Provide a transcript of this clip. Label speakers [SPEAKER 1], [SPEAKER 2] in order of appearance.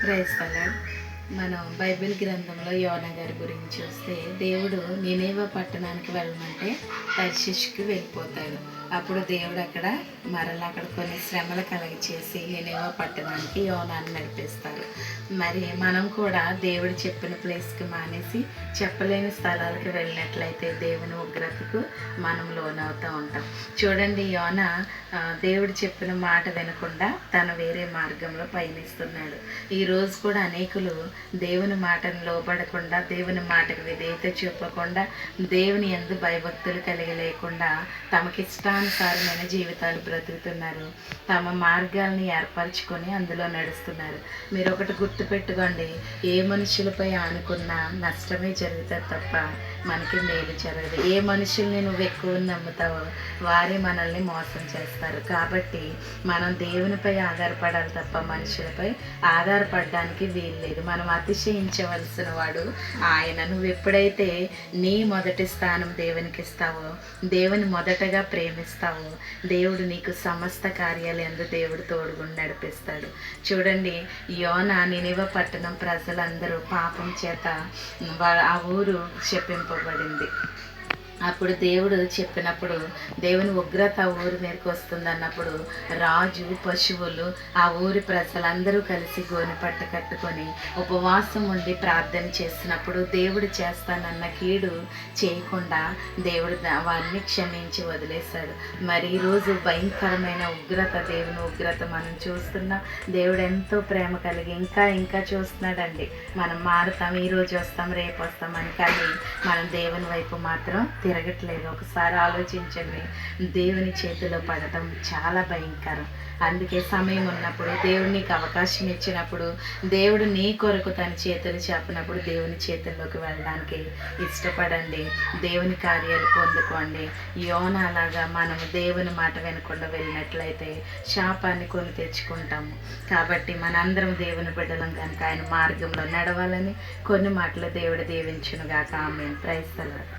[SPEAKER 1] Praise lord. మనం Bible గ్రంథంలో యోనా గారి గురించి చూస్తే దేవుడు నినేవే పట్టణానికి వెళ్ళమంటే తర్షీషుకి వెళ్ళిపోతాడు. అప్పుడు దేవుడు మరలా అక్కడ కొన్ని శ్రమలు కలిగి చేసి నినేవే పట్టణానికి యోనాన్ని నడిపిస్తారు. మరి మనం కూడా దేవుడు చెప్పిన ప్లేస్కి మానేసి చెప్పలేని స్థలాలకు వెళ్ళినట్లయితే దేవుని ఉగ్రతకు మనం లోనవుతూ ఉంటాం. చూడండి, యోనా దేవుడు చెప్పిన మాట వినకుండా తను వేరే మార్గంలో పయనిస్తున్నాడు. ఈరోజు కూడా అనేకులు దేవుని మాటను లోబడకుండా, దేవుని మాటకు విధేయత చూపకుండా, దేవుని యందు భయభక్తులు కలిగి లేకుండా తమకిష్టానుసారమైన జీవితాలు బ్రతుకుతున్నారు. తమ మార్గాల్ని ఏర్పరచుకొని అందులో నడుస్తున్నారు. మీరు ఒకటి గుర్తుపెట్టుకోండి, ఏ మనుషులపై ఆనుకున్నా నష్టమే జరుగుతుంది తప్ప మనకి మేలు జరగదు. ఏ మనుషుల్ని నువ్వు ఎక్కువ నమ్ముతావో వారే మనల్ని మోసం చేస్తారు. కాబట్టి మనం దేవునిపై ఆధారపడాలి తప్ప మనుషులపై ఆధారపడడానికి వీల్లేదు. మనం అతిశయించవలసిన వాడు ఆయన. నువ్వు ఎప్పుడైతే నీ మొదటి స్థానం దేవునికి ఇస్తావో, దేవుని మొదటగా ప్రేమిస్తావో, దేవుడు నీకు సమస్త కార్యాలు యందు దేవుడు తోడుగుండి నడిపిస్తాడు. చూడండి, యోనా నినివే పట్టణం ప్రజలందరూ పాపం చేత ఆ ఊరు శపింపబడింది. అప్పుడు దేవుడు చెప్పినప్పుడు, దేవుని ఉగ్రత ఆ ఊరి మీదకి వస్తుంది అన్నప్పుడు రాజు, పశువులు, ఆ ఊరి ప్రజలందరూ కలిసి గోనెపట్ట కట్టుకొని ఉపవాసం ఉండి ప్రార్థన చేసినప్పుడు దేవుడు చేస్తానన్న కీడు చేయకుండా దేవుడు వారిని క్షమించి వదిలేశాడు. మరి ఈరోజు భయంకరమైన ఉగ్రత, దేవుని ఉగ్రత మనం చూస్తున్నాం. దేవుడు ఎంతో ప్రేమ కలిగి ఇంకా చూస్తున్నాడండి. మనం మారుతాం, ఈరోజు వస్తాం, రేపు వస్తామని, కానీ మనం దేవుని వైపు మాత్రం తిరగట్లేదు. ఒకసారి ఆలోచించండి, దేవుని చేతిలో పడటం చాలా భయంకరం. అందుకే సమయం ఉన్నప్పుడు, దేవుడు నీకు అవకాశం ఇచ్చినప్పుడు, దేవుడు నీ కొరకు తన చేతులు చెప్పినప్పుడు దేవుని చేతుల్లోకి వెళ్ళడానికి ఇష్టపడండి. దేవుని కార్యాలు పొందుకోండి. యోనాలాగా మనము దేవుని మాట వినకుండా వెళ్ళినట్లయితే శాపాన్ని కొని తెచ్చుకుంటాము. కాబట్టి మనందరం దేవుని బిడ్డలం కనుక ఆయన మార్గంలో నడవాలని కొన్ని మాటలు దేవుడు దీవించునుగాక. ఆమేన్. Praise the lord.